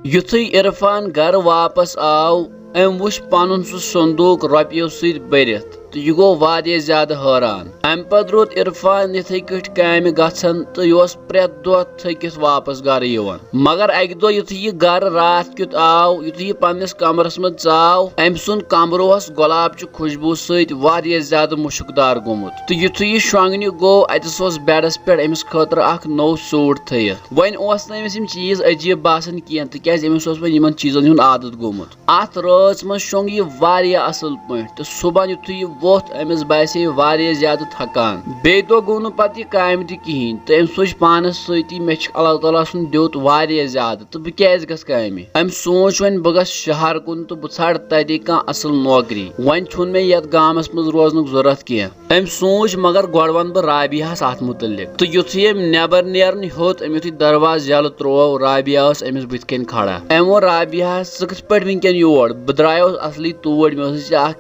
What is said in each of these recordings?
युथुई इरफान घर वापस आव अम वुच पनुन सह संदूक रॉपियों सत भरित तो यह गो वारिया ज्यादा हैरान। अम पत रोद इरफान इथे कट काम गछन तो यह प्रेत दह थकित वापस घर यवन। मगर अक दह युथ यह घर रात क्युत आव युथ यह पन्निस कमरस मज चाव अम सुन कमरो गुलाब च खुशबू सत वारिया ज्यादा मुशकदार गोमुत। तो युथ यह शोंगन गो अतस बेडस पे अमिस खतर अख नौ सूट थयित। वन ओस नमिस यम चीज अजीब बासन कह तिकाज अमिस ओस वन चीजन हुंद आदत गोमुत। अत रात मज शोंग यह वारिया असल पॉइंट तो सुबह युथ यह वोथ अमिस बासे वारिया ज्यादा थकान। बे दो गो न पत यह काम त कहें तो अम सोच पानस सती मे अल्लाह ताला सुन द्योत वारिया ज्यादा तो बह क्या गस काम। अम सोच वन बह गस शहर कुन तो बह छड़ तते कह असल नौकरी। वन छुन मे यथ गामस मज रोजन जरूरत कह। अम सोच मगर गोड़ वन बह राबियास अत मुतलिक। तो युथ अम नेबर नेरन होत अम युथ दरवाज यल त्रोव राबिया अमिस बुथ कन खड़ा। अम वो राबियास कथ पे वनकन योर बह द्रायोस असली तोड़ मे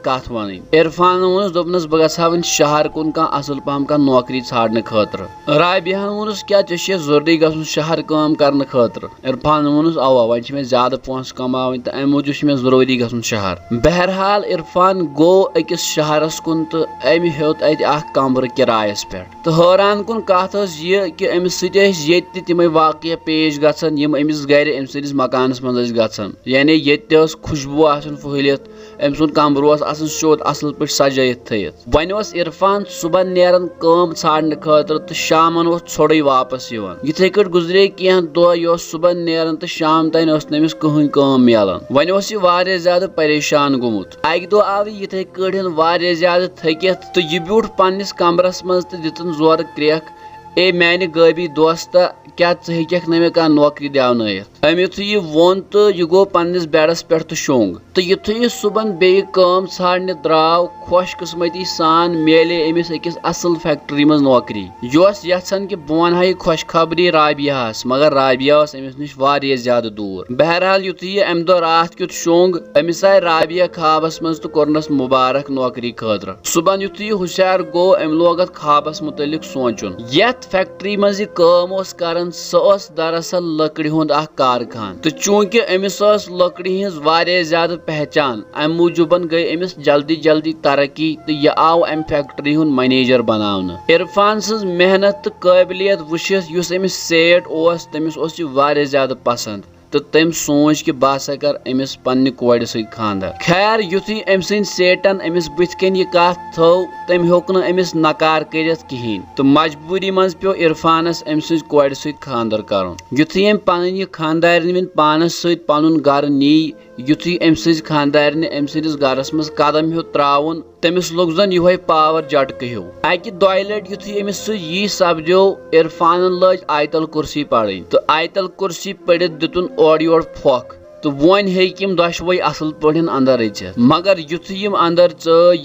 कथ वन। इरफान वोनस दोपनस बह गसा वन शहर कुन कह असल पहम कह नौकरी छाड़ने खतर। राबियाहन वोनस क्या ऐ जरूरी गुन शहर काम करने खतर। इरफान वोनस अवा वन मे ज्यादा पोस कमावन तो अम मूजूब मे जरूरी गुन शहर। बहरहाल इरफान गो अकिस शहरस कुन तो अम हेत अत कमर किरायस पे। तो हैरान कुन कथ यह कि अमिस सत तम वाक़ पेश गन यम अमिस गर अम सस मकानस मज गन। यानी ये खुशबू आसन फहलित अम सुन कमरो सोत असल पे सजाइत थयित। वन इरफान सुबह नेरन काम छाड़ने खतर तो शामन छोड़े वापस यवन। इथे कट गुजरे कह दह यह सुबह नेरन तो शाम तन नमिस कहीं काम मिलान। वन यह वारिया ज्यादा परेशान गोमुत। अक दह आव इथे कट वारिया ज्यादा थकित तो यह ब्यूठ पन्निस कमरस मज तो दितन जोर क्रेक ए मैंने गबी दोस्त क्या हेक मे कह नौकरी दियावनयत। अम युथ यह वोन तो यह गो पन्निस बेडस पे तो शोंग। तो युथ यह सुबह बे काम छाड़ने द्राव खुश किस्मती सान मेले अमिस अकिस असल फैक्ट्री मज नौकरी। यह यछन कि बह वन यह खुशखबरी राबियास मगर राबिया अमिस नश वारिया ज्यादा दूर। बहरहाल युथ यह अम दह रात क्युत शोंग अमिस आय राबिया ख्वाबस मज तो कोरनस मुबारक नौकरी खतर। सुबह युथ यह हुशियार गो अम लोग ख्वाबस मुतलिक सोचुन। यथ फैक्ट्री मज यह काम करन सह दरअसल लकड़ी हुंद कारखान। तो चूंकि अमिस लकड़ी हज वारिया ज्यादा पहचान अम मूजूबन गई अमिस जल्दी जल्दी तरक्की तो यह आव अम फैक्ट्री हुंद मैनेजर बनावना। इरफान सज मेहनत तो काबिलियत वुचित युस अमिस सेठ ओस तमिस ओस यह वारिया ज्यादा पसंद। तो तम सोच कि बह सा कर अमिस पन्ने कोड़ सत खानदार। खैर युथी अम सद सेठन अमिस बुथ कन यह कथ थो तम हेक न अमिस नकार करित कहें। तो मजबूरी मज पे इरफानस अम सद कोड़ सत खानदार करन। युथी अम पन यह खानदारन वन पानस सत पनुन घर नी युथी अम सद खानदारन अम सदिस घरस मज कदम हेत त्रावन तमिस लोग जन यह पावर झटक हिव। अकि दॉय लट युथी अमिस यी सपद्यो इरफान लज आयतल कुर्सी पढ़न। तो आयतल कुर्सी पढ़ित दितुन ओर योर फोक। तो वन हेम दशवे असल पे अंदर रचित। मगर युथ यम अंदर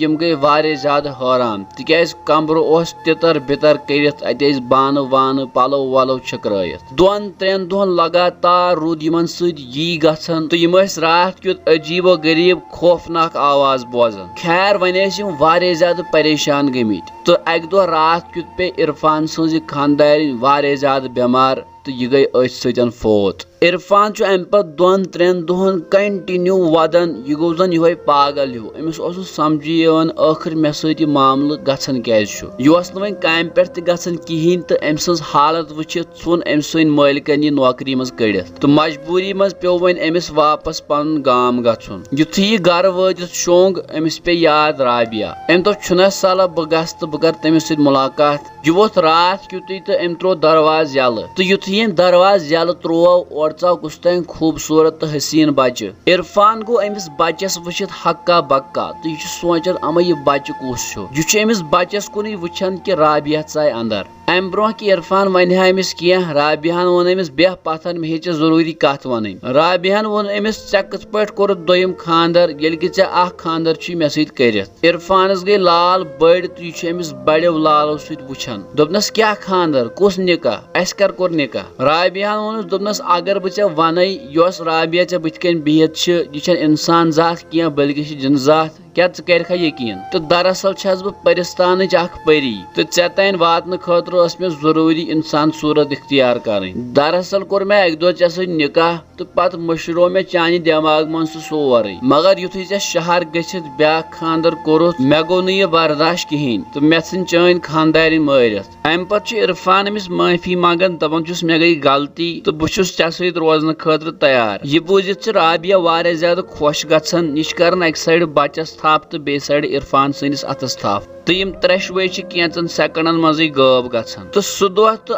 यम गई वारिया ज्यादा हैरान तिकाज कमरो तितर बितर करित अत बान वान पलो वलो छकरायत। दोन त्रेन दोहन लगातार रूद यमन सत यी गछन तो यम रात क्युत अजीबो गरीब खौफनाक आवाज बोजन। खैर वन यम वारिया ज्यादा परेशान गमित। तो अक दह रात क्युत पे इरफान सज खानदारिन वारिया ज्यादा बीमार तो यह गई अथ सतन फोत। इरफान अम पे दोन त्रेन दोहन कंटिन्यू वदन यह गो जन यह पागल हो। अमिस समझी आखिर मे सत मामल गछन क्या यह वन काम पे गछन कहें तो अम सज हालत वुचित वन अम सन मालिकन यह नौकरी मज कड़ित। तो मजबूरी मज पे वन अमिस वापस पन गाम गछुन। युथी यह घर वात शोंग अमिस पे याद राबिया। अम दोप छुना सला बह गस तो बह कर तमिस सत मुलाकात। यह वोथ रात क्युत तो अम त्रो दरवाज यल। तो युथी अम दरवाज यल त्रोव और चाव कुछ तन खूबसूरत तो हसीन बच्चे। इरफान गो अमिस बच्चस वुचित हक्का बक्का। तो यह सोचन अमा यह बच्चे कुस यह अमिस बच्चस कुन वुचान कि राबिया चाय अंदर। अम ब्रोह कि इरफान वन अमिस कह राबियाहन वोन अमिस बेह पथन मे हे जरूरी कथ वन। राबियाहन वोन अमिस ऐ कथ पे कोर दोयम खानदार ये कि ऐ खानदार मे सत करित। इरफानस गई लाल बड़ तो यह अमिस बड़ो लालो सत वुचान। दोपनस क्या खानदार कुस निकाह अस कर कोर निकाह। राबियाहन वोनस दोपनस अगर बह वन यस राबिया बुथ कन बिहित यह इंसान जात कह बल्कि जिन जात क्या च करखा यकीन तो दरअसल छस बह परिस्तानच अख परी तो ऐ तान वातन खतर मे जरूरी इंसान सूरत इख्तियार करें। दरअसल कोर मे अक दो ऐ निकाह तो पत मुशरो मे चानि दिमाग मन सोरे मगर युथु ऐ शहर गच्छित ब्या खानदर कोरुत मे गो न बर्दाश्त कहें तो मे सन चान खानदारी मारित। अम पे इरफान अमिस माफी मांगन दपान छुस मे गई गलती तो बह छुस ऐ सत रोजन खतर तैयार। यह बूझित राबिया वारिया ज्यादा खुश गछन यह कर अक साइड बचस थप तो बे साइड इरफान सनिस अतस थप तो यम त्रेशवे कैंचन सेकंडन मज गायब गछन तो सह दुआ तो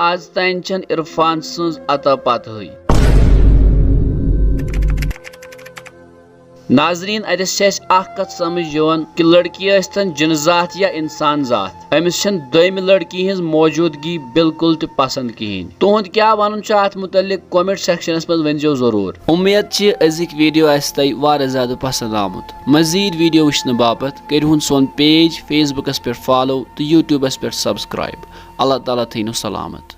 आज तान छन इरफान सज अता पतही। नाजरीन अतस कत समझ कि लड़की यस्तन जिन जात या इंसान जात अमिस दोम लड़की हज मौजूदगी बिल्कुल तो पसंद कहें। तुहद क्या वन अत मुतलिक कमेंट सेक्शनस मज वनो जरूर। उम्मीद अजिक वीडियो वारिया ज्यादा पसंद आमुत। मजीद वीडियो वुचन बापत करूँ सोन पेज फेसबुकस पे फॉलो तो यूट्यूबस पे सब्सक्राइब। अल्लाह ताला थीनो सलामत।